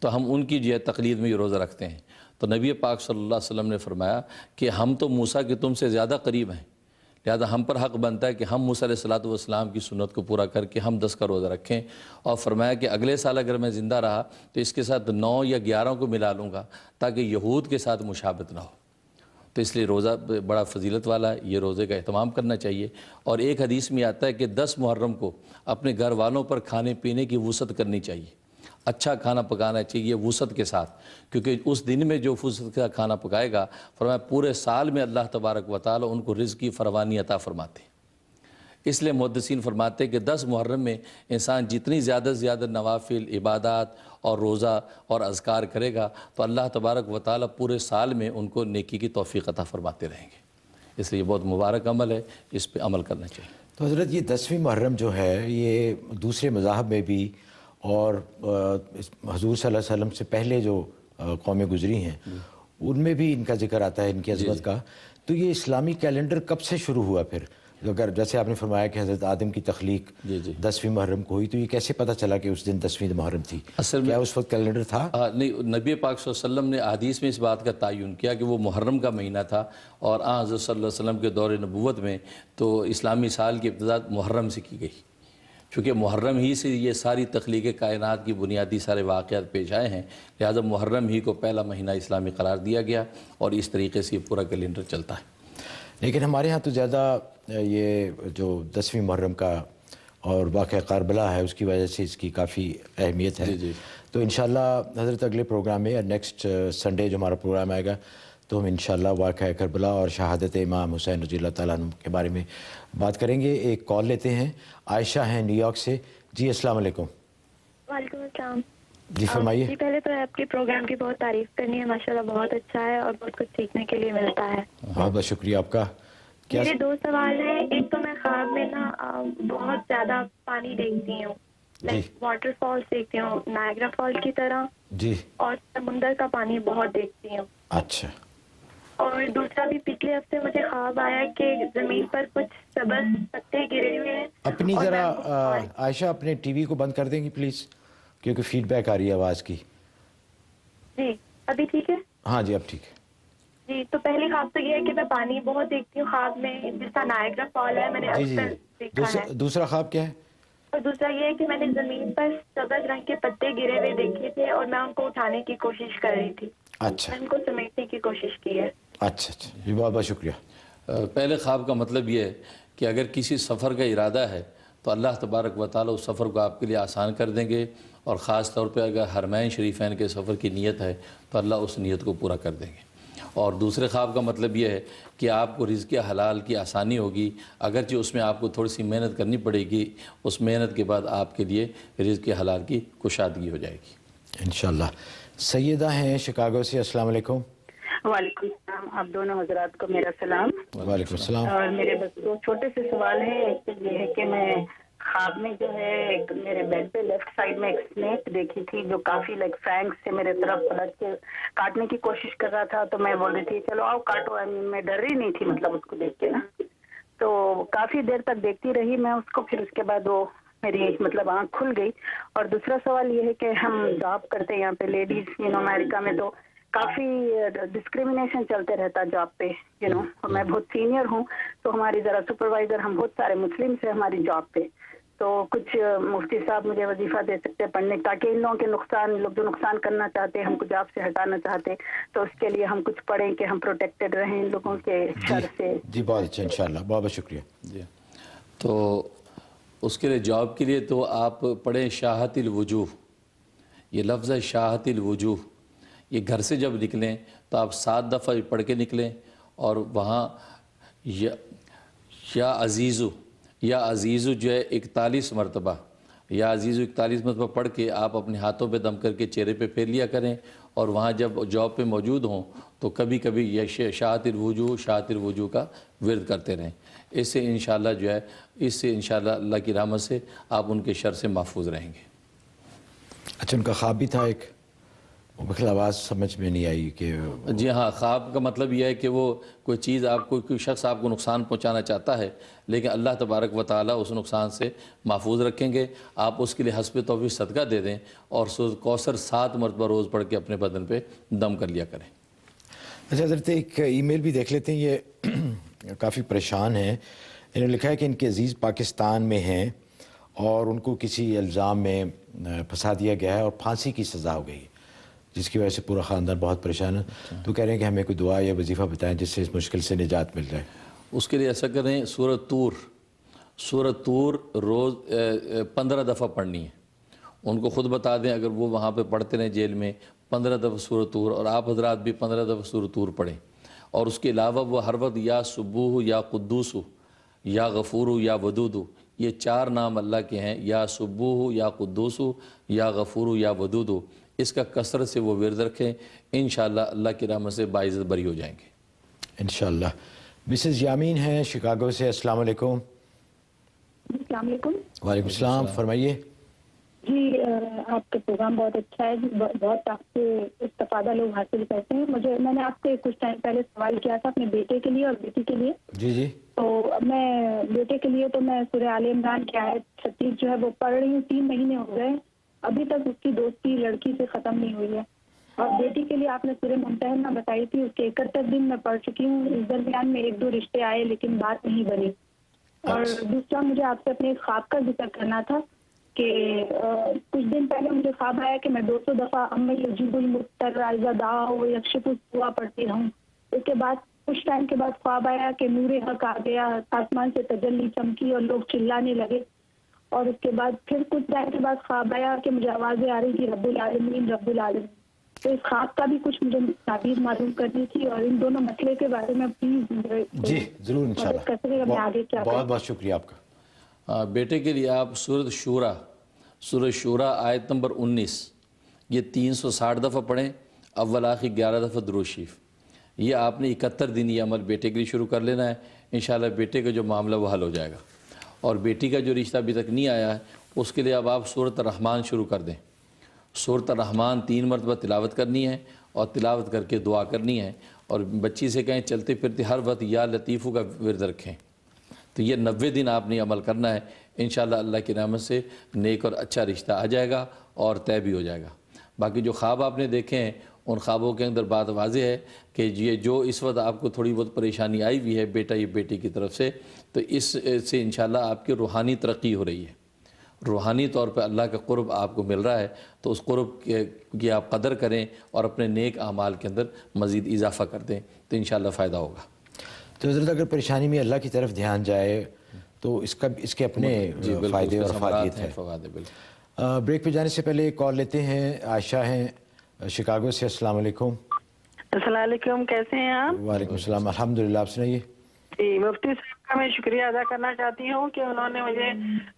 تو ہم ان کی جو ہے تقلید میں یہ روزہ رکھتے ہیں. تو نبی پاک صلی اللہ علیہ وسلم نے فرمایا کہ ہم تو موسیٰ کے تم سے زیادہ قریب ہیں، لہذا ہم پر حق بنتا ہے کہ ہم موسیٰ علیہ الصلوۃ والسلام کی سنت کو پورا کر کے ہم 10 کا روزہ رکھیں. اور فرمایا کہ اگلے سال اگر میں زندہ رہا تو اس کے ساتھ 9 یا 11 کو ملا لوں گا تاکہ یہود کے ساتھ مشابہت نہ ہو. تو اس لیے روزہ بڑا فضیلت والا ہے، یہ روزے کا اہتمام کرنا چاہیے. اور ایک حدیث میں آتا ہے کہ 10 محرم کو اپنے گھر والوں پر کھانے پینے کی وسعت کرنی چاہیے، اچھا کھانا پکانا چاہیے وسعت کے ساتھ، کیونکہ اس دن میں جو وسعت کا کھانا پکائے گا فرمایا پورے سال میں اللہ تبارک و تعالی ان کو رزق کی فراوانی عطا فرماتے ہیں. اس لیے محدثین فرماتے ہیں کہ 10 محرم میں انسان جتنی زیادہ سے زیادہ نوافل عبادات اور روزہ اور اذکار کرے گا تو اللہ تبارک و تعالی پورے سال میں ان کو نیکی کی توفیق عطا فرماتے رہیں گے. اس لیے بہت مبارک عمل ہے، اس پہ عمل کرنا چاہیے. تو حضرت یہ 10ویں محرم جو ہے یہ دوسرے مذاہب میں بھی اور حضور صلی اللہ علیہ وسلم سے پہلے جو قومیں گزری ہیں ان میں بھی ان کا ذکر آتا ہے، ان کی عظمت کا. تو یہ اسلامی کیلنڈر کب سے شروع ہوا پھر؟ اگر جیسے آپ نے فرمایا کہ حضرت آدم کی تخلیق 10ویں محرم کو ہوئی، تو یہ کیسے پتہ چلا کہ اس دن 10ویں محرم تھی؟ اصل کیا اس وقت کیلنڈر تھا؟ نہیں، نبی پاک صلی اللہ علیہ وسلم نے احادیث میں اس بات کا تعین کیا کہ وہ محرم کا مہینہ تھا، اور حضرت صلی اللہ علیہ وسلم کے دور نبوت میں تو اسلامی سال کی ابتدا محرم سے کی گئی، چونکہ محرم ہی سے یہ ساری تخلیق کائنات کی بنیادی سارے واقعات پیش آئے ہیں، لہذا محرم ہی کو پہلا مہینہ اسلامی قرار دیا گیا، اور اس طریقے سے یہ پورا کیلنڈر چلتا ہے. لیکن ہمارے ہاں تو زیادہ یہ جو 10ویں محرم کا اور واقعہ کربلا ہے اس کی وجہ سے اس کی کافی اہمیت ہے. تو انشاءاللہ حضرت اگلے پروگرام میں یا نیکسٹ سنڈے جو ہمارا پروگرام آئے گا تو ہم انشاءاللہ واقعہ کربلا اور شہادت امام حسین رضی اللہ تعالیٰ عنہ کے بارے میں بات کریں گے. ایک کال لیتے ہیں، عائشہ ہیں نیو یارک سے. جی السلام علیکم. وعلیکم السلام. جی فرمائیے. جی پہلے تو آپ کے پروگرام کی بہت تعریف کرنی ہے، ماشاءاللہ بہت اچھا ہے اور بہت کچھ سیکھنے کے لیے ملتا ہے. بہت بہت شکریہ آپ کا. میرے 2 سوال ہیں. ایک تو میں خواب میں نا بہت زیادہ پانی دیکھتی ہوں، لائک واٹر فالز دیکھتی ہوں نائگرا فال کی طرح، جی، اور سمندر کا پانی بہت دیکھتی ہوں. اچھا. اور دوسرا بھی پچھلے ہفتے مجھے خواب آیا کہ زمین پر کچھ سبز پتے گرے ہوئے ہیں. اپنی ذرا عائشہ اپنے ٹی وی کو بند کر دیں گی پلیز، کیونکہ فیڈ بیک آ رہی ہے آواز کی. جی ابھی ٹھیک ہے؟ ہاں جی اب ٹھیک ہے. جی تو پہلی خواب تو یہ ہے کہ میں پانی بہت دیکھتی ہوں خواب میں، جس کا نائگرا فال ہے میں نے جی جی اکثر دیکھا ہے. دوسرا خواب کیا ہے؟ اور دوسرا یہ ہے کہ میں نے زمین پر سبز رنگ کے پتے گرے ہوئے دیکھے تھے اور میں ان کو اٹھانے کی کوشش کر رہی تھی. اچھا میں ان کو سمیٹنے کی کوشش کی ہے. اچھا اچھا جی بہت بہت شکریہ. پہلے خواب کا مطلب یہ ہے کہ اگر کسی سفر کا ارادہ ہے تو اللہ تبارک و تعالی اس سفر کو آپ کے لیے آسان کر دیں گے، اور خاص طور پہ اگر حرمین شریفین کے سفر کی نیت ہے تو اللہ اس نیت کو پورا کر دیں گے. اور دوسرے خواب کا مطلب یہ ہے کہ آپ کو رزق حلال کی آسانی ہوگی، اگرچہ اس میں آپ کو تھوڑی سی محنت کرنی پڑے گی، اس محنت کے بعد آپ کے لیے رزق حلال کی کشادگی ہو جائے گی انشاءاللہ. سیدہ ہیں شکاگو سے. السلام علیکم. وعلیکم السلام. آپ دونوں حضرات کو میرا سلام. وعلیکم السلام. اور میرے بس 2 چھوٹے سے سوال ہیں. ایک تو یہ ہے کہ میں خواب میں جو ہے میرے بیڈ پہ لیفٹ سائڈ میں ایک اسنیک دیکھی تھی جو کافی لائک فینگ سے میرے طرف پلٹ کے کاٹنے کی کوشش کر رہا تھا. تو میں بول رہی تھی چلو آؤ کاٹو، میں ڈر رہی نہیں تھی مطلب اس کو دیکھ کے نا. تو کافی دیر تک دیکھتی رہی میں اس کو، پھر اس کے بعد وہ میری مطلب آنکھ کھل گئی. اور دوسرا سوال یہ ہے کہ ہم جاب کرتے ہیں یہاں پہ لیڈیز امریکہ میں، تو کافی ڈسکریمنیشن چلتے رہتا جاب پہ میں بہت سینئر ہوں تو ہماری ذرا سپروائزر ہم بہت سارے مسلم ہیں ہماری جاب پہ. تو کچھ مفتی صاحب مجھے وظیفہ دے سکتے پڑھنے، تاکہ ان لوگوں کے نقصان، لوگ جو نقصان کرنا چاہتے ہیں ہم کو جاب سے ہٹانا چاہتے تو اس کے لیے ہم کچھ پڑھیں کہ ہم پروٹیکٹڈ رہیں ان لوگوں کے شر سے. جی بہت اچھا انشاءاللہ. بہت بہت شکریہ. جی تو اس کے لیے جاب کے لیے تو آپ پڑھیں شاہت الوجوہ. یہ لفظ ہے شاہت الوجوہ. یہ گھر سے جب نکلیں تو آپ 7 دفعہ پڑھ کے نکلیں، اور وہاں یا عزیزو جو ہے 41 مرتبہ، یا عزیزو 41 مرتبہ پڑھ کے آپ اپنے ہاتھوں پہ دم کر کے چہرے پہ پھیر لیا کریں. اور وہاں جب جاب پہ موجود ہوں تو کبھی کبھی یہ شاہت الوجوہ کا ورد کرتے رہیں. اس سے انشاءاللہ جو ہے انشاءاللہ اللہ کی رحمت سے آپ ان کے شر سے محفوظ رہیں گے. اچھا ان کا خواب بھی تھا ایک، بخل آواز سمجھ میں نہیں آئی کہ جی ہاں، خواب کا مطلب یہ ہے کہ وہ کوئی چیز آپ کو، کوئی شخص آپ کو نقصان پہنچانا چاہتا ہے، لیکن اللہ تبارک و تعالیٰ اس نقصان سے محفوظ رکھیں گے. آپ اس کے لیے حسب توفیق صدقہ دے دیں اور سورۃ کوثر 7 مرتبہ روز پڑھ کے اپنے بدن پہ دم کر لیا کریں. اچھا حضرت، ایک ای میل بھی دیکھ لیتے ہیں. یہ کافی پریشان ہیں. انہوں نے لکھا ہے کہ ان کے عزیز پاکستان میں ہیں اور ان کو کسی الزام میں پھنسا دیا گیا ہے اور پھانسی کی سزا ہو گئی ہے، جس کی وجہ سے پورا خاندان بہت پریشان ہے. تو کہہ رہے ہیں کہ ہمیں کوئی دعا یا وظیفہ بتائیں جس سے اس مشکل سے نجات مل جائے. اس کے لیے ایسا کریں، سورۃ طور روز 15 دفعہ پڑھنی ہے. ان کو خود بتا دیں، اگر وہ وہاں پہ پڑھتے رہیں جیل میں 15 دفعہ سورۃ طور، اور آپ حضرات بھی 15 دفعہ سورۃ طور پڑھیں. اور اس کے علاوہ وہ ہر وقت یا سبوح یا قدوس یا غفور یا ودود، یہ 4 نام اللہ کے ہیں، یا سبوح یا قدوس یا غفور یا ودود. اس کا کثرت سے وہ ورد رکھیں، انشاءاللہ اللہ کی رحمت سے باعزت بری ہو جائیں گے انشاءاللہ. مسز یامین ہیں شکاگو سے. السلام علیکم. السلام علیکم. وعلیکم السلام. فرمائیے. جی آپ کا پروگرام بہت اچھا ہے. بہت آپ سے استفادہ لوگ حاصل کرتے ہیں. میں نے آپ سے کچھ ٹائم پہلے سوال کیا تھا اپنے بیٹے کے لیے اور بیٹی کے لیے. جی جی. تو میں بیٹے کے لیے تو میں سورہ آل عمران کی آیت 36 جو ہے وہ پڑھ رہی ہوں. 3 مہینے ہو گئے، ابھی تک اس کی دوستی لڑکی سے ختم نہیں ہوئی ہے. اور بیٹی کے لیے آپ نے سورہ ممتحنہ بتائی تھی، اس کے 71 دن میں پڑھ چکی ہوں. اس درمیان میں 1-2 رشتے آئے لیکن بات نہیں بنی. اور دوسرا مجھے آپ سے اپنے خواب کا ذکر کرنا تھا کہ کچھ دن پہلے مجھے خواب آیا کہ میں 200 دفعہ اما یجیب المضطر اذا دعاہ ویکشف السوء پڑھتی رہوں. اس کے بعد کچھ ٹائم کے بعد خواب آیا کہ نور حق آ گیا، آسمان سے تجلی چمکی اور لوگ چلانے لگے. اور اس کے بعد پھر کچھ ٹائم کے بعد خواب آیا کہ مجھے آوازیں آ رہی تھی رب العالمین رب العالمین. تو اس خواب کا بھی کچھ مجھے تعبیر معلوم کرنی تھی اور ان دونوں مسئلے کے بارے میں پلیز. جی ضرور انشاءاللہ. میں آگے کیا بہت بہت شکریہ آپ کا. بیٹے کے لیے آپ سورۃ شورا آیت نمبر 19 یہ 360 دفعہ پڑھیں. اول آخر 11 دفعہ درود شریف. یہ آپ نے 71 دن یہ عمل بیٹے کے لیے شروع کر لینا ہے. انشاءاللہ بیٹے کا جو معاملہ وہ حل ہو جائے گا. اور بیٹی کا جو رشتہ ابھی تک نہیں آیا ہے اس کے لیے اب آپ سورۃ الرحمن شروع کر دیں. سورۃ الرحمن 3 مرتبہ تلاوت کرنی ہے اور تلاوت کر کے دعا کرنی ہے. اور بچی سے کہیں چلتے پھرتے ہر وقت یا لطیفو کا ورد رکھیں. تو یہ 90 دن آپ نے عمل کرنا ہے. انشاءاللہ اللہ کی رحمت سے نیک اور اچھا رشتہ آ جائے گا اور طے بھی ہو جائے گا. باقی جو خواب آپ نے دیکھے ہیں ان خوابوں کے اندر بات واضح ہے کہ یہ جو اس وقت آپ کو تھوڑی بہت پریشانی آئی ہوئی ہے بیٹا یا بیٹی کی طرف سے، تو اس سے انشاءاللہ آپ کی روحانی ترقی ہو رہی ہے. روحانی طور پہ اللہ کا قرب آپ کو مل رہا ہے. تو اس قرب کی آپ قدر کریں اور اپنے نیک اعمال کے اندر مزید اضافہ کر دیں تو انشاءاللہ فائدہ ہوگا. تو حضرت اگر پریشانی میں اللہ کی طرف دھیان جائے تو اس کے اپنے فائدے اور افادیت ہیں. بریک پہ جانے سے پہلے ایک کال لیتے ہیں. عائشہ ہیں شکاگو سے. السلام علیکم. السلام علیکم، کیسے ہیں آپ؟ وعلیکم السلام. الحمدللہ. آپ سنائیے. جی مفتی صاحب کا میں شکریہ ادا کرنا چاہتی ہوں کہ انہوں نے مجھے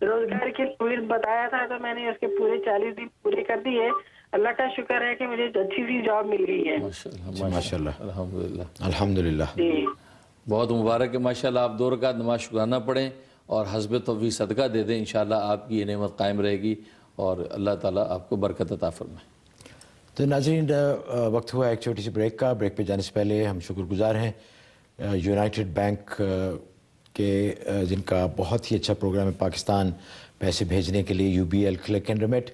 روزگار کی سہولت بتایا تھا تو میں نے اس کے پورے 40 دن پورے کر دیے. اللہ کا شکر ہے کہ مجھے اچھی سی جاب مل گئی ہے. ماشاءاللہ. الحمدللہ. الحمدللہ. جی بہت مبارک ہے. ماشاءاللہ آپ 2 رکعت نماز شکرانہ پڑھیں اور حسب توفیق صدقہ دے دیں. انشاءاللہ آپ کی یہ نعمت قائم رہے گی اور اللہ تعالیٰ آپ کو برکت عطا فرمائے. تو ناظرین وقت ہوا ایک چھوٹی سی بریک کا. بریک پہ جانے سے پہلے ہم شکر گزار ہیں یونائٹڈ بینک کے جن کا بہت ہی اچھا پروگرام ہے پاکستان پیسے بھیجنے کے لیے UBL کلک اینڈ ریمٹ.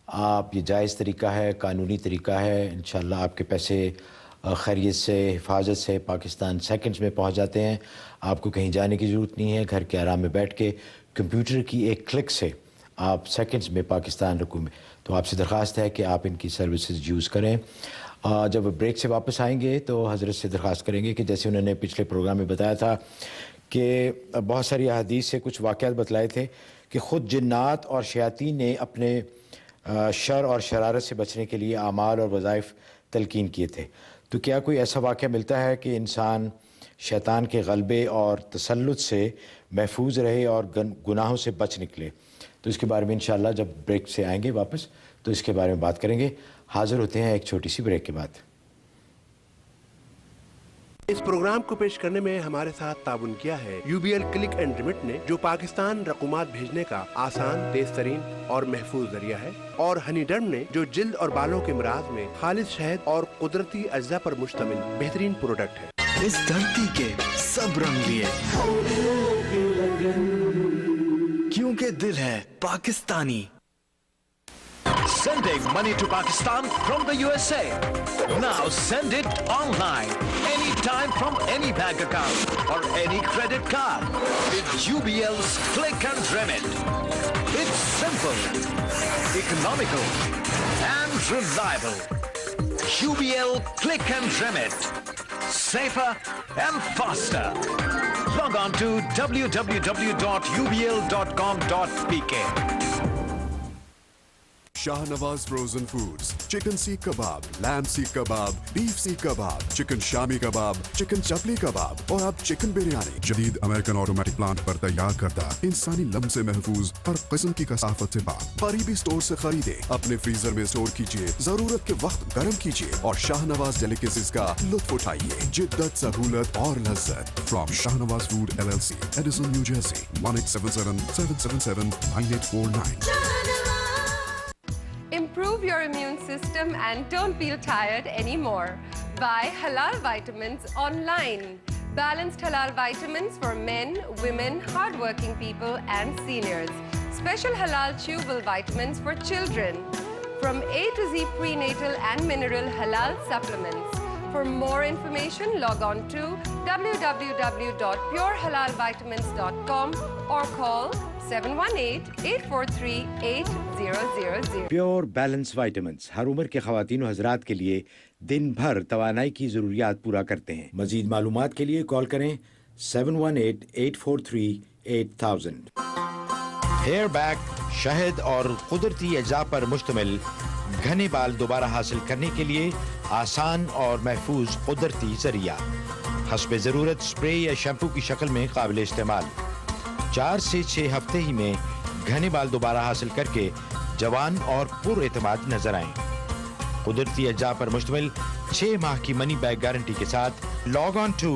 آپ یہ جائز طریقہ ہے، قانونی طریقہ ہے. انشاءاللہ آپ کے پیسے خیریت سے حفاظت سے پاکستان سیکنڈز میں پہنچ جاتے ہیں. آپ کو کہیں جانے کی ضرورت نہیں ہے. گھر کے آرام میں بیٹھ کے کمپیوٹر کی ایک کلک سے آپ سیکنڈز میں پاکستان رقم میں. تو آپ سے درخواست ہے کہ آپ ان کی سروسز یوز کریں. جب بریک سے واپس آئیں گے تو حضرت سے درخواست کریں گے کہ جیسے انہوں نے پچھلے پروگرام میں بتایا تھا کہ بہت ساری احادیث سے کچھ واقعات بتلائے تھے کہ خود جنات اور شیاطین نے اپنے شر اور شرارت سے بچنے کے لیے اعمال اور وظائف تلقین کیے تھے. تو کیا کوئی ایسا واقعہ ملتا ہے کہ انسان شیطان کے غلبے اور تسلط سے محفوظ رہے اور گناہوں سے بچ نکلے؟ تو اس کے بارے میں انشاءاللہ جب بریک سے آئیں گے واپس تو اس کے بارے میں بات کریں گے. حاضر ہوتے ہیں ایک چھوٹی سی بریک کے بعد. اس پروگرام کو پیش کرنے میں ہمارے ساتھ تعاون کیا ہے UBL کلک اینڈ ریمٹ نے، جو پاکستان رقومات بھیجنے کا آسان، تیز ترین اور محفوظ ذریعہ ہے، اور ہنی ڈرم نے، جو جلد اور بالوں کے امراض میں خالص شہد اور قدرتی اجزاء پر مشتمل بہترین پروڈکٹ ہے۔ اس دھرتی کے سب رنگ لیے، کیونکہ دل ہے Pakistani. Sending money to Pakistan from the USA. Now send it online, anytime from any bank account or any credit card with UBL's Click and Remit. It's simple, economical and reliable. UBL Click and Remit. Safer and faster. Log on to www.ubl.com.pk. Shahnawaz Frozen Foods, chicken seekh kebab, lamb seekh kebab, beef seekh kebab, chicken shami kebab, chicken chapli kebab اور اب chicken biryani جدید American automatic plant پر تیار کردہ، انسانی لمس سے محفوظ، ہر قسم کی کثافت سے پاک۔ قریبی سٹور سے خریدے، اپنے فریزر میں سٹور کیجئے، ضرورت کے وقت گرم کیجئے اور شاہنواز ڈیلیکیسیز کا لطف اٹھائیے۔ جدت، سہولت اور لذت from Shahnawaz food LLC, Edison, New Jersey, 1-877-777-9849۔ Improve your immune system and don't feel tired anymore. Buy Halal Vitamins online. Balanced Halal Vitamins for men, women, hardworking people and seniors. Special Halal chewable vitamins for children. From A to Z prenatal and mineral Halal supplements. For more information, log on to www.purehalalvitamins.com or call 718-843-8000۔ Pure Balance vitamins ہر عمر کے خواتین و حضرات کے لیے دن بھر توانائی کی ضروریات پورا کرتے ہیں۔ مزید معلومات کے لیے کال کریں 718-843-8000۔ ہیئر بیک شہد اور قدرتی اجزاء پر مشتمل گھنے بال دوبارہ حاصل کرنے کے لیے آسان اور محفوظ قدرتی ذریعہ، حسب ضرورت اسپرے یا شیمپو کی شکل میں قابل استعمال۔ 4 سے 6 ہفتے ہی میں گھنے بال دوبارہ حاصل کر کے جوان اور پر اعتماد نظر آئیں۔ قدرتی اجزاء پر مشتمل 6 ماہ کی منی بیک گارنٹی کے ساتھ log on to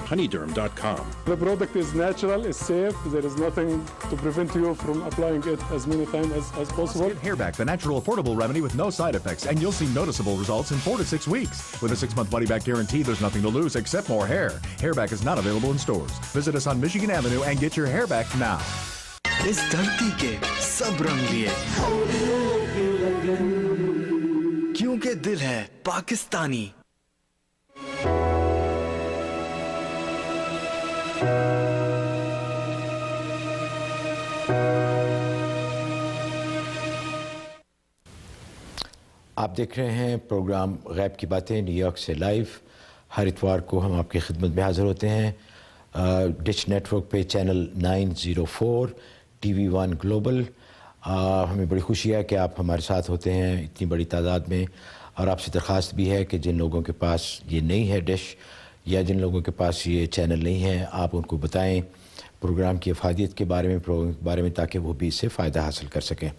honeyderm.com. The product is natural, it's safe, there is nothing to prevent you from applying it as many times as possible. Hairback, the natural affordable remedy with no side effects, and you'll see noticeable results in 4 to 6 weeks. With a 6-month money-back guarantee, there's nothing to lose except more hair. Hairback is not available in stores. Visit us on Michigan Avenue and get your hair back now. اس دھرتی کے سب رنگ لیے، کیونکہ دل ہے پاکستانی۔ آپ دیکھ رہے ہیں پروگرام غیب کی باتیں نیو یارک سے لائیو۔ ہر اتوار کو ہم آپ کی خدمت میں حاضر ہوتے ہیں ڈش نیٹ ورک پہ چینل 904 TV 1 گلوبل۔ ہمیں بڑی خوشی ہے کہ آپ ہمارے ساتھ ہوتے ہیں اتنی بڑی تعداد میں، اور آپ سے درخواست بھی ہے کہ جن لوگوں کے پاس یہ نہیں ہے ڈش یا جن لوگوں کے پاس یہ چینل نہیں ہے، آپ ان کو بتائیں پروگرام کی افادیت کے بارے میں تاکہ وہ بھی اس سے فائدہ حاصل کر سکیں۔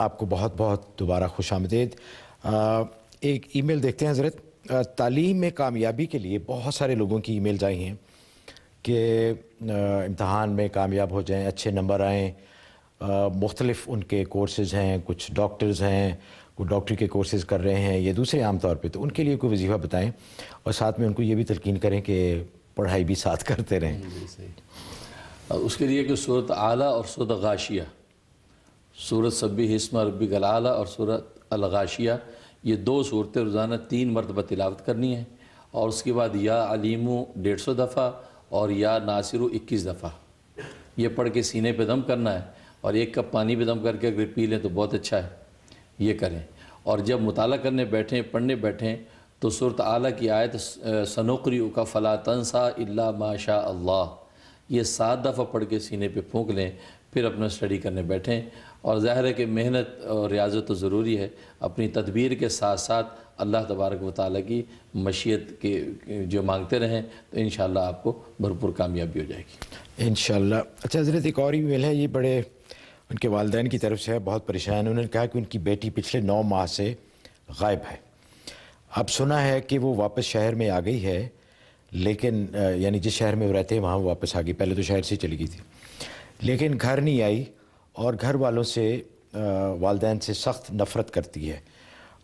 آپ کو بہت بہت دوبارہ خوش آمدید۔ ایک ای میل دیکھتے ہیں حضرت۔ تعلیم میں کامیابی کے لیے بہت سارے لوگوں کی ای میلز آئی ہیں کہ امتحان میں کامیاب ہو جائیں، اچھے نمبر آئیں۔ مختلف ان کے کورسز ہیں، کچھ ڈاکٹرز ہیں، وہ ڈاکٹری کے کورسز کر رہے ہیں، یہ دوسرے عام طور پہ، تو ان کے لیے کوئی وظیفہ بتائیں اور ساتھ میں ان کو یہ بھی تلقین کریں کہ پڑھائی بھی ساتھ کرتے رہیں۔ اس کے لیے کہ سورۃ اعلیٰ اور سورۃ غاشیہ، سورۃ سبح اسم ربک الاعلیٰ اور سورۃ الغاشیہ، یہ 2 صورتیں روزانہ 3 مرتبہ تلاوت کرنی ہیں، اور اس کے بعد یا علیمو 150 دفعہ اور یا ناصرو 21 دفعہ یہ پڑھ کے سینے پہ دم کرنا ہے، اور 1 کپ پانی پہ دم کر کے اگر پی لیں تو بہت اچھا ہے، یہ کریں۔ اور جب مطالعہ کرنے بیٹھیں، پڑھنے بیٹھیں، تو سورۃ اعلیٰ کی آیت سنقرئک فلا تنسیٰ الا ما شاء اللہ، یہ 7 دفعہ پڑھ کے سینے پہ پھونک لیں، پھر اپنا اسٹڈی کرنے بیٹھیں۔ اور ظاہر ہے کہ محنت اور ریاضت تو ضروری ہے، اپنی تدبیر کے ساتھ ساتھ اللہ تبارک و تعالیٰ کی مشیت کے جو مانگتے رہیں تو انشاءاللہ آپ کو بھرپور کامیابی ہو جائے گی انشاءاللہ۔ اچھا حضرت، ایک اور ای میل ہے، یہ بڑے ان کے والدین کی طرف سے ہے، بہت پریشان ہیں۔ انہوں نے کہا کہ ان کی بیٹی پچھلے 9 ماہ سے غائب ہے۔ اب سنا ہے کہ وہ واپس شہر میں آ گئی ہے، لیکن یعنی جس شہر میں وہ رہتے ہیں وہاں وہ واپس آ گئی، پہلے تو شہر سے چلی گئی تھی، لیکن گھر نہیں آئی اور گھر والوں سے والدین سے سخت نفرت کرتی ہے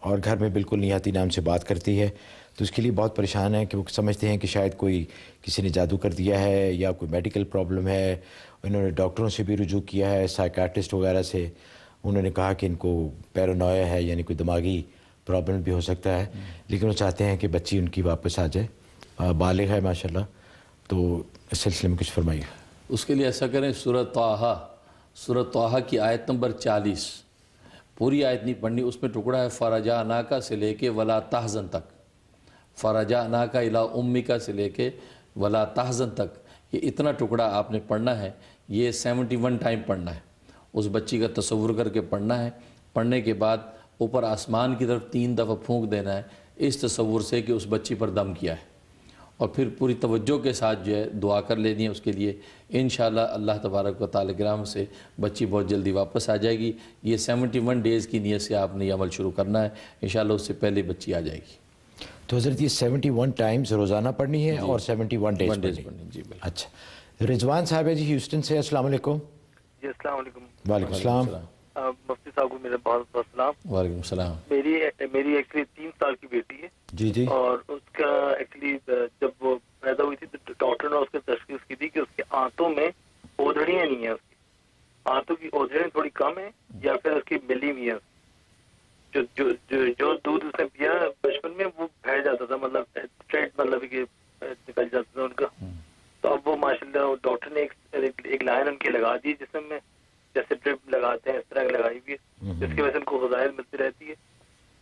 اور گھر میں بالکل نہیں آتی، نام سے بات کرتی ہے. تو اس کے لیے بہت پریشان ہے کہ وہ سمجھتے ہیں کہ شاید کوئی کسی نے جادو کر دیا ہے یا کوئی میڈیکل پرابلم ہے. انہوں نے ڈاکٹروں سے بھی رجوع کیا ہے، سائیکیاٹرسٹ وغیرہ سے. انہوں نے کہا کہ ان کو پیرانویا ہے، یعنی کوئی دماغی پرابلم بھی ہو سکتا ہے، لیکن وہ چاہتے ہیں کہ بچی ان کی واپس آ جائے. بالغ ہے ماشاءاللہ. تو اس سلسلے میں کچھ فرمائیے. اس کے لیے ایسا کریں، سورۃ طٰہٰ کی آیت نمبر 40، پوری آیت نہیں پڑھنی، اس میں ٹکڑا ہے فرجعناک سے لے کے ولا تحزن تک، فرجعناک الی امک سے لے کے ولا تحزن تک، یہ اتنا ٹکڑا آپ نے پڑھنا ہے. یہ 71 ٹائم پڑھنا ہے. اس بچی کا تصور کر کے پڑھنا ہے. پڑھنے کے بعد اوپر آسمان کی طرف 3 دفعہ پھونک دینا ہے اس تصور سے کہ اس بچی پر دم کیا ہے، اور پھر پوری توجہ کے ساتھ جو ہے دعا کر لینی ہے اس کے لیے. انشاءاللہ اللہ تبارک و تعالی کے رحم سے بچی بہت جلدی واپس آ جائے گی. یہ 71 ڈیز کی نیت سے آپ نے یہ عمل شروع کرنا ہے، انشاءاللہ اس سے پہلے بچی آ جائے گی. تو حضرت یہ 71 ٹائمز روزانہ پڑھنی ہے اور 71 ڈیز پڑھنی ہے. جی بالکل. اچھا، رضوان صاحب ہے جی ہیوسٹن سے. السلام علیکم. جی السلام علیکم. وعلیکم السلام. مفتی صاحب کو میرا بہت بہت سلام. وعلیکم السلام. میری ایکچولی 3 سال کی بیٹی ہے جی جی، اور اس کا ایکچولی جب وہ پیدا ہوئی تھی تو ڈاکٹر نے اس کو تشخیص کی تھی کہ اس کے آنتوں میں اوجڑیاں نہیں ہیں. اس کی آنتوں کی اوجڑیاں تھوڑی کم ہیں یا پھر اس کی ملی ہوئی ہیں. جو دودھ اس نے پیا بچپن میں وہ بہہ جاتا تھا، مطلب اسٹریٹ مطلب کہ نکل جاتا تھا ان کا. تو اب وہ ماشاءاللہ ڈاکٹر نے ایک لائن ان کی لگا دی جس میں جیسے ڈرپ لگاتے ہیں اس طرح لگائی ہوئی ہے، جس کی وجہ سے ان کو غذائیت ملتی رہتی ہے.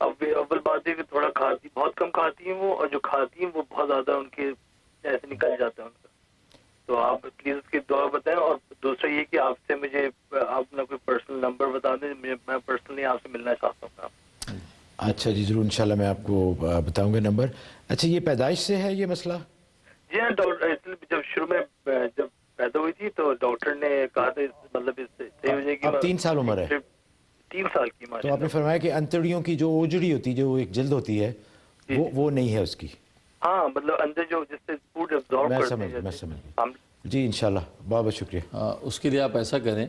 اب اول بات ہے کہ تھوڑا کھاتی بہت کم کھاتی ہیں وہ، اور جو کھاتی ہیں وہ بہت زیادہ ان کے ایسے نکل جاتا ہے ان کا. تو آپ پلیز اس کی دعا بتائیں. اور دوسرا یہ کہ آپ سے مجھے آپ اپنا کوئی پرسنل نمبر بتا دیں، میں پرسنلی آپ سے ملنا چاہتا ہوں. اچھا جی ضرور، انشاءاللہ میں آپ کو بتاؤں گا نمبر. اچھا یہ پیدائش سے ہے یہ مسئلہ؟ جی ہاں، جب شروع میں جب پیدا ہوئی تھی تو ڈاکٹر نے کہا تھا مطلب اس سے صحیح ہو جائے گی. اب 3 سال عمر ہے. 3 سال کی. تو آپ نے فرمایا کہ انتڑیوں کی جو اوجڑی ہوتی ہے، جو ایک جلد ہوتی ہے، وہ نہیں ہے اس کی. ہاں مطلب اندر جو جس سے فوڈ ابزارب کرتے ہیں. میں سمجھ جی انشاءاللہ. بہت بہت شکریہ. اس کے لیے آپ ایسا کریں،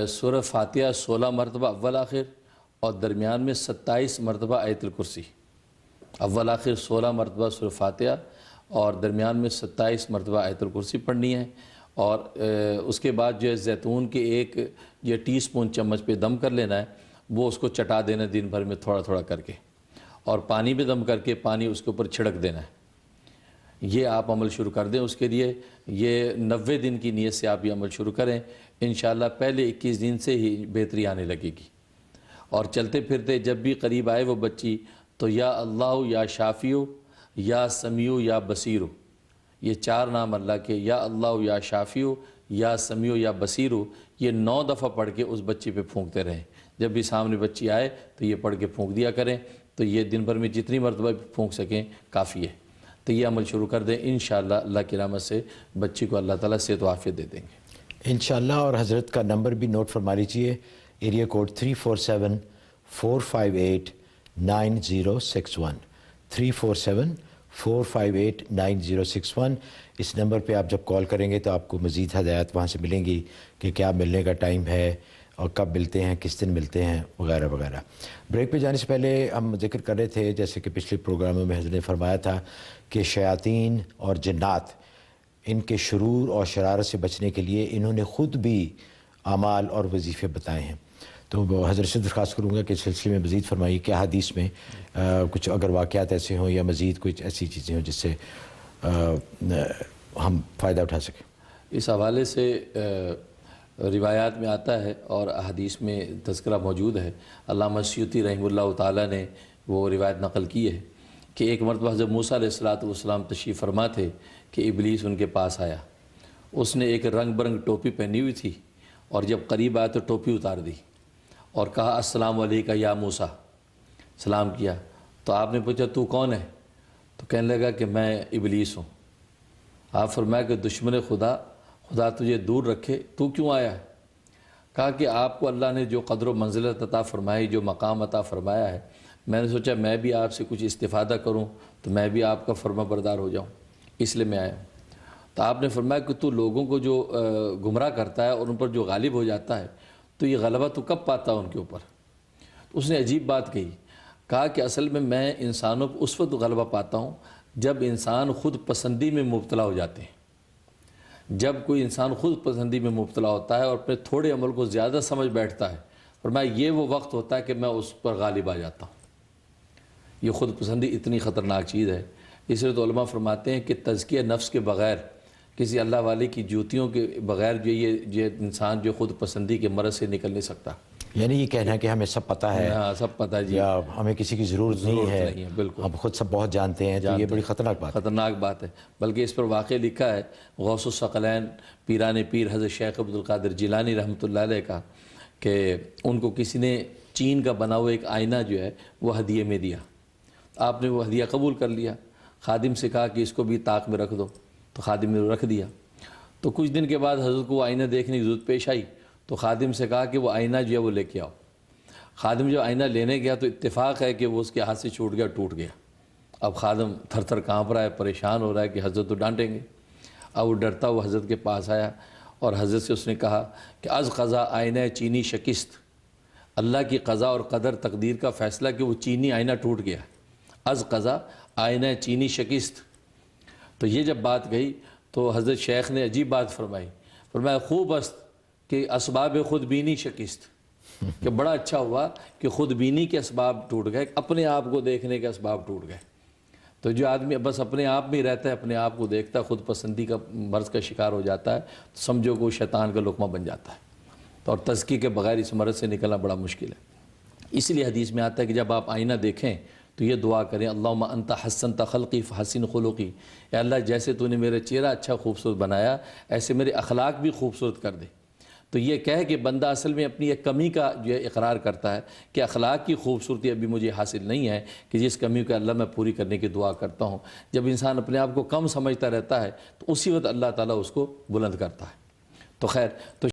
سورہ فاتحہ 16 مرتبہ اول آخر اور درمیان میں 27 مرتبہ آیت الکرسی. اول آخر 16 مرتبہ سورہ فاتحہ اور درمیان میں 27 مرتبہ آیت الکرسی پڑھنی ہے. اور اس کے بعد جو ہے زیتون کے 1 ٹی اسپون چمچ پہ دم کر لینا ہے، وہ اس کو چٹا دینا دن بھر میں تھوڑا تھوڑا کر کے، اور پانی پہ دم کر کے پانی اس کے اوپر چھڑک دینا ہے. یہ آپ عمل شروع کر دیں. اس کے لیے یہ 90 دن کی نیت سے آپ یہ عمل شروع کریں. انشاءاللہ پہلے 21 دن سے ہی بہتری آنے لگے گی. اور چلتے پھرتے جب بھی قریب آئے وہ بچی تو یا اللہ یا شافیو یا سمیو یا بصیرو، یہ 4 نام اللہ کے، یا اللہ یا شافیو یا سمیو یا بصیرو، یہ 9 دفعہ پڑھ کے اس بچی پہ پھونکتے رہیں. جب بھی سامنے بچی آئے تو یہ پڑھ کے پھونک دیا کریں. تو یہ دن بھر میں جتنی مرتبہ پھونک سکیں کافی ہے. تو یہ عمل شروع کر دیں. انشاءاللہ اللہ کی رحمت سے بچی کو اللہ تعالیٰ صحت و عافیت دے دیں گے انشاءاللہ. اور حضرت کا نمبر بھی نوٹ فرما لیجیے، ایریا کوڈ 347-458-9061 347-458-9061. اس نمبر پہ آپ جب کال کریں گے تو آپ کو مزید ہدایات وہاں سے ملیں گی کہ کیا ملنے کا ٹائم ہے اور کب ملتے ہیں، کس دن ملتے ہیں، وغیرہ وغیرہ. بریک پہ جانے سے پہلے ہم ذکر کر رہے تھے، جیسے کہ پچھلے پروگراموں میں حضرت نے فرمایا تھا کہ شیاطین اور جنات، ان کے شرور اور شرارت سے بچنے کے لیے انہوں نے خود بھی اعمال اور وظیفے بتائے ہیں. تو حضرت سے درخواست کروں گا کہ اس سلسلے میں مزید فرمائیے کہ حدیث میں کچھ اگر واقعات ایسے ہوں یا مزید کچھ ایسی چیزیں ہوں جس سے ہم فائدہ اٹھا سکیں. اس حوالے سے روایات میں آتا ہے اور احادیث میں تذکرہ موجود ہے. علامہ سیوطی رحمہ اللہ تعالیٰ نے وہ روایت نقل کی ہے کہ ایک مرتبہ حضرت موسیٰ علیہ السلام تشریف فرما تھے کہ ابلیس ان کے پاس آیا. اس نے ایک رنگ برنگ ٹوپی پہنی ہوئی تھی اور جب قریب آیا تو ٹوپی اتار دی اور کہا السلام علیکہ یا موسیٰ، سلام کیا. تو آپ نے پوچھا تو کون ہے؟ تو کہنے لگا کہ میں ابلیس ہوں. آپ فرمایا کہ دشمن خدا تجھے دور رکھے، تو کیوں آیا ہے؟ کہا کہ آپ کو اللہ نے جو قدر و منزلت عطا فرمائی، جو مقام عطا فرمایا ہے، میں نے سوچا میں بھی آپ سے کچھ استفادہ کروں تو میں بھی آپ کا فرما بردار ہو جاؤں، اس لیے میں آیا ہوں۔ تو آپ نے فرمایا کہ تو لوگوں کو جو گمراہ کرتا ہے اور ان پر جو غالب ہو جاتا ہے تو یہ غلبہ تو کب پاتا ہے ان کے اوپر؟ اس نے عجیب بات کہا کہ اصل میں انسانوں کو اس وقت غلبہ پاتا ہوں جب انسان خود پسندی میں مبتلا ہو جاتے ہیں۔ جب کوئی انسان خود پسندی میں مبتلا ہوتا ہے اور اپنے تھوڑے عمل کو زیادہ سمجھ بیٹھتا ہے، فرمایا یہ وہ وقت ہوتا ہے کہ میں اس پر غالب آ جاتا ہوں۔ یہ خود پسندی اتنی خطرناک چیز ہے، اس لیے تو علماء فرماتے ہیں کہ تزکیہ نفس کے بغیر، کسی اللہ والے کی جوتیوں کے بغیر جو یہ انسان جو خود پسندی کے مرض سے نکل نہیں سکتا۔ یعنی یہ کہنا ہے کہ ہمیں سب پتہ ہے، ہاں سب پتہ ہے جی، یا ہمیں کسی کی ضرورت نہیں ہے، بالکل ہم خود سب بہت جانتے ہیں، تو یہ بڑی خطرناک بات ہے۔ بلکہ اس پر واقع لکھا ہے غوث الثقلین پیران پیر حضرت شیخ عبد القادر جیلانی رحمۃ اللہ علیہ کا، کہ ان کو کسی نے چین کا بنا ہوا ایک آئینہ جو ہے وہ ہدیے میں دیا۔ آپ نے وہ ہدیہ قبول کر لیا، خادم سے کہا کہ اس کو بھی طاق میں رکھ دو، تو خادم نے رکھ دیا۔ تو کچھ دن کے بعد حضرت کو وہ آئینہ دیکھنے کی ضرورت پیش آئی، تو خادم سے کہا کہ وہ آئینہ جو ہے وہ لے کے آؤ۔ خادم جو آئینہ لینے گیا تو اتفاق ہے کہ وہ اس کے ہاتھ سے چھوٹ گیا، ٹوٹ گیا۔ اب خادم تھر تھر کانپ رہا ہے، پریشان ہو رہا ہے کہ حضرت تو ڈانٹیں گے۔ اب وہ ڈرتا ہوا حضرت کے پاس آیا اور حضرت سے اس نے کہا کہ از قضا آئینہ چینی شکست، اللہ کی قضا اور قدر تقدیر کا فیصلہ کہ وہ چینی آئینہ ٹوٹ گیا، از قضا آئینہ چینی شکست۔ تو یہ جب بات گئی تو حضرت شیخ نے عجیب بات فرمایا خوب است کہ اسباب خود بینی شکست، کہ بڑا اچھا ہوا کہ خود بینی کے اسباب ٹوٹ گئے، اپنے آپ کو دیکھنے کے اسباب ٹوٹ گئے۔ تو جو آدمی بس اپنے آپ میں رہتا ہے، اپنے آپ کو دیکھتا ہے، خود پسندی کا مرض کا شکار ہو جاتا ہے، تو سمجھو کہ وہ شیطان کا لقمہ بن جاتا ہے۔ تو اور تزکیے کے بغیر اس مرض سے نکلنا بڑا مشکل ہے۔ اس لیے حدیث میں آتا ہے کہ جب آپ آئینہ دیکھیں تو یہ دعا کریں، اللہم انت حسنت خلقی فحسن خلقی، اے اللہ جیسے تو نے میرا چہرہ اچھا خوبصورت بنایا ایسے میرے اخلاق بھی خوبصورت کر دے۔ تو یہ کہہ کہ بندہ اصل میں اپنی ایک کمی کا جو ہے اقرار کرتا ہے کہ اخلاق کی خوبصورتی ابھی مجھے حاصل نہیں ہے، کہ جس کمی کو اللہ میں پوری کرنے کی دعا کرتا ہوں۔ جب انسان اپنے آپ کو کم سمجھتا رہتا ہے تو اسی وقت اللہ تعالیٰ اس کو بلند کرتا ہے۔ تو خیر تو